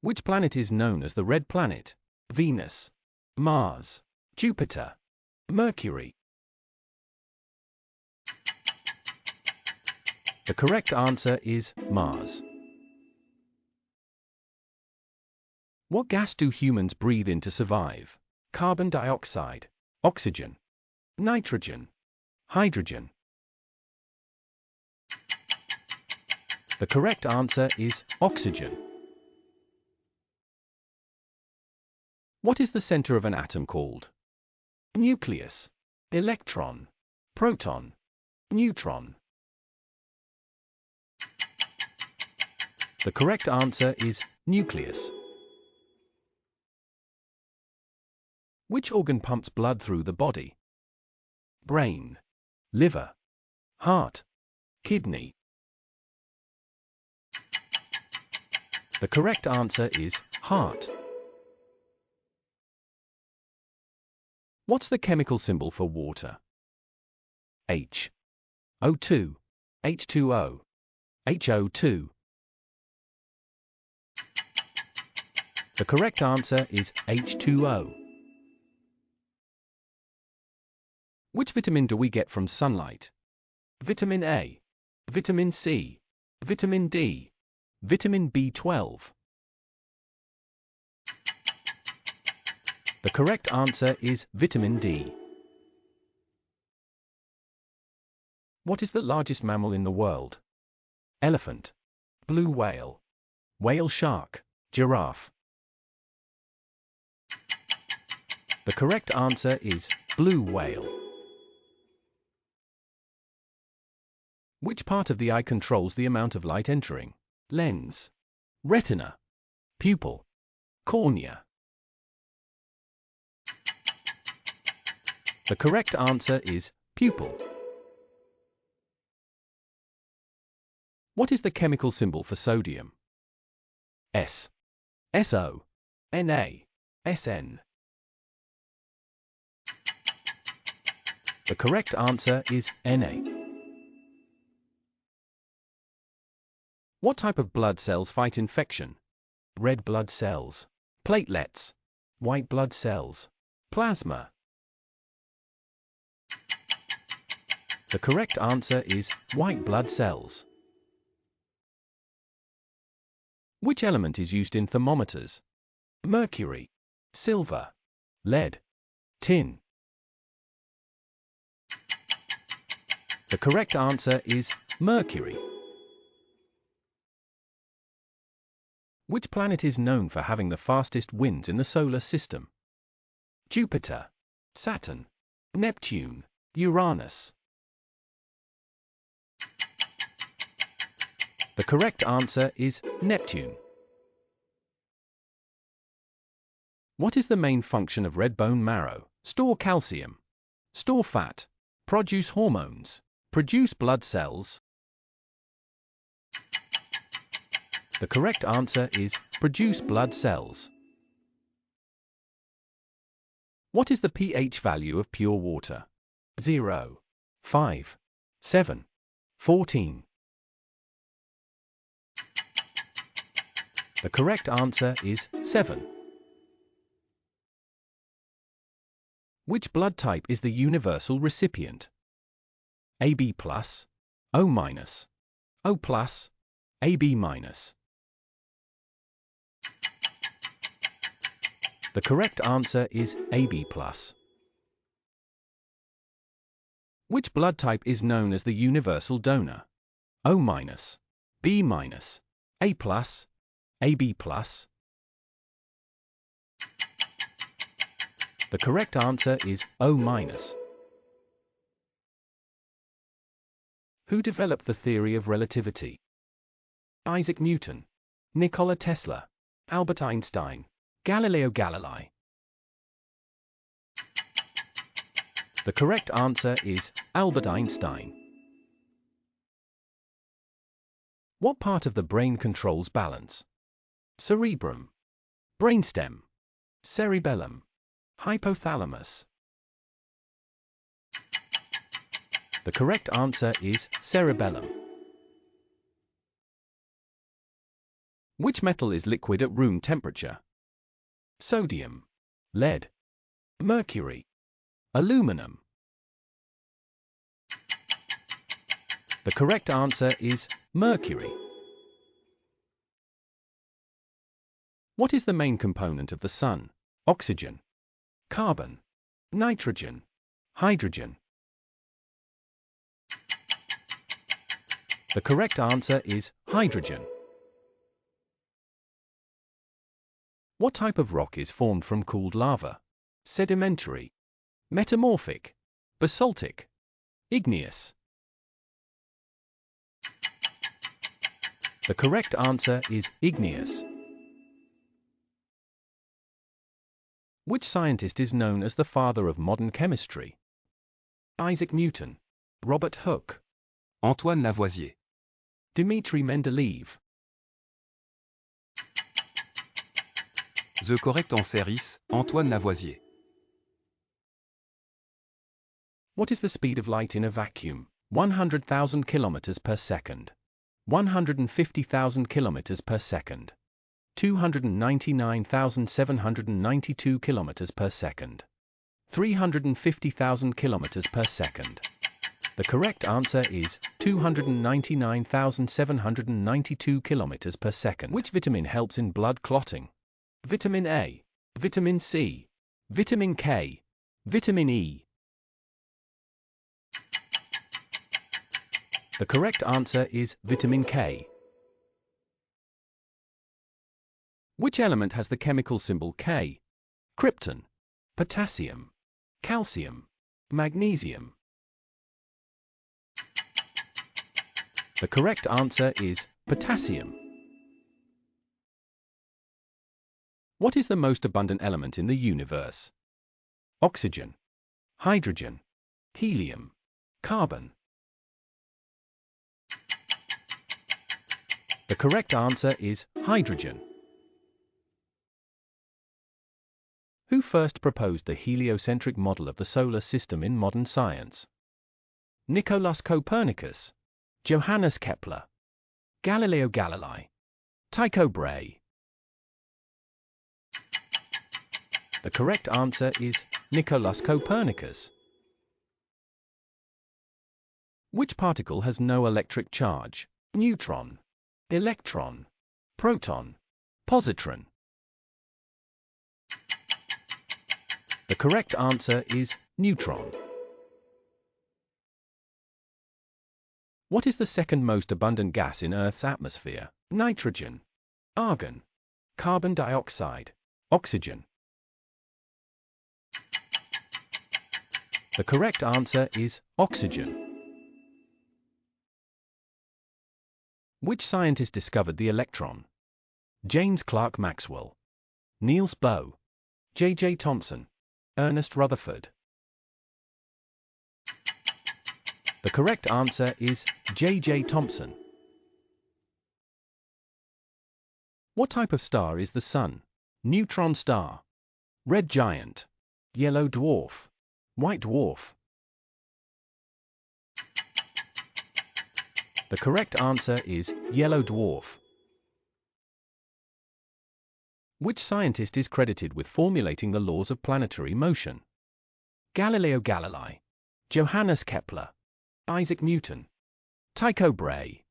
Which planet is known as the Red Planet? Venus, Mars, Jupiter, Mercury. The correct answer is Mars. What gas do humans breathe in to survive? Carbon dioxide, oxygen, nitrogen, hydrogen. The correct answer is oxygen. What is the center of an atom called? Nucleus, electron, proton, neutron. The correct answer is nucleus. Which organ pumps blood through the body? Brain, liver, heart, kidney. The correct answer is heart. What's the chemical symbol for water? H, O2, H2O, HO2. The correct answer is H2O. Which vitamin do we get from sunlight? Vitamin A, vitamin C, vitamin D, vitamin B12. The correct answer is vitamin D. What is the largest mammal in the world? Elephant, blue whale, whale shark, giraffe. The correct answer is blue whale. Which part of the eye controls the amount of light entering? Lens, retina, pupil, cornea. The correct answer is pupil. What is the chemical symbol for sodium? S, SO, Na, Sn. The correct answer is Na. What type of blood cells fight infection? Red blood cells, platelets, white blood cells, plasma. The correct answer is white blood cells. Which element is used in thermometers? Mercury, silver, lead, tin. The correct answer is mercury. Which planet is known for having the fastest winds in the solar system? Jupiter, Saturn, Neptune, Uranus. The correct answer is Neptune. What is the main function of red bone marrow? Store calcium, store fat, produce hormones, produce blood cells. The correct answer is produce blood cells. What is the pH value of pure water? 0, 5, 7, 14. The correct answer is 7. Which blood type is the universal recipient? AB+, O-, O+, AB-. The correct answer is AB+. Which blood type is known as the universal donor? O-, B-, A+, AB+. The correct answer is O-. Who developed the theory of relativity? Isaac Newton, Nikola Tesla, Albert Einstein, Galileo Galilei. The correct answer is Albert Einstein. What part of the brain controls balance? Cerebrum, brainstem, cerebellum, hypothalamus. The correct answer is cerebellum. Which metal is liquid at room temperature? Sodium, lead, mercury, aluminum. The correct answer is mercury. What is the main component of the sun? Oxygen, carbon, nitrogen, hydrogen. The correct answer is hydrogen. What type of rock is formed from cooled lava? Sedimentary, metamorphic, basaltic, igneous. The correct answer is igneous. Which scientist is known as the father of modern chemistry? Isaac Newton, Robert Hooke, Antoine Lavoisier. Dmitri Mendeleev. The correct answer is Antoine Lavoisier. What is the speed of light in a vacuum? 100,000 kilometers per second, 150,000 kilometers per second, 299,792 kilometers per second, 350,000 kilometers per second. The correct answer is 299,792 kilometers per second. Which vitamin helps in blood clotting? Vitamin A, vitamin C, vitamin K, vitamin E. The correct answer is vitamin K. Which element has the chemical symbol K? Krypton, potassium, calcium, magnesium. The correct answer is potassium. What is the most abundant element in the universe? Oxygen, hydrogen, helium, carbon. The correct answer is hydrogen. Who first proposed the heliocentric model of the solar system in modern science? Nicolaus Copernicus, Johannes Kepler, Galileo Galilei, Tycho Brahe. The correct answer is Nicolaus Copernicus. Which particle has no electric charge? Neutron, electron, proton, positron. The correct answer is neutron. What is the second most abundant gas in Earth's atmosphere? Nitrogen, argon, carbon dioxide, oxygen. The correct answer is oxygen. Which scientist discovered the electron? James Clerk Maxwell, Niels Bohr, J.J. Thomson, Ernest Rutherford. The correct answer is J.J. Thomson. What type of star is the Sun? Neutron star, red giant, yellow dwarf, white dwarf. The correct answer is yellow dwarf. Which scientist is credited with formulating the laws of planetary motion? Galileo Galilei, Johannes Kepler, Isaac Newton, Tycho Brahe.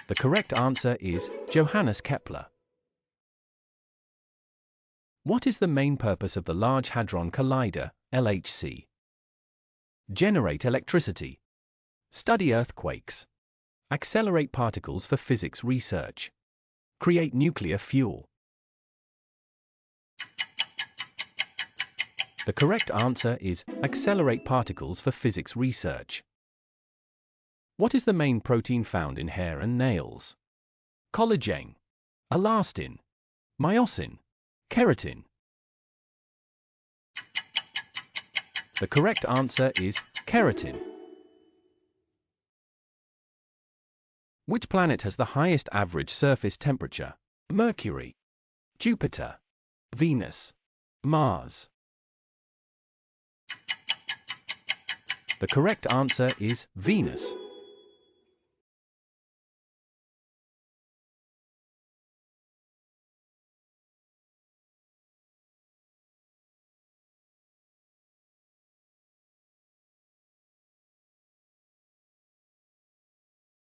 The correct answer is Johannes Kepler. What is the main purpose of the Large Hadron Collider, LHC? Generate electricity, study earthquakes, accelerate particles for physics research, create nuclear fuel. The correct answer is accelerate particles for physics research. What is the main protein found in hair and nails? Collagen, elastin, myosin, keratin. The correct answer is keratin. Which planet has the highest average surface temperature? Mercury, Jupiter, Venus, Mars. The correct answer is Venus.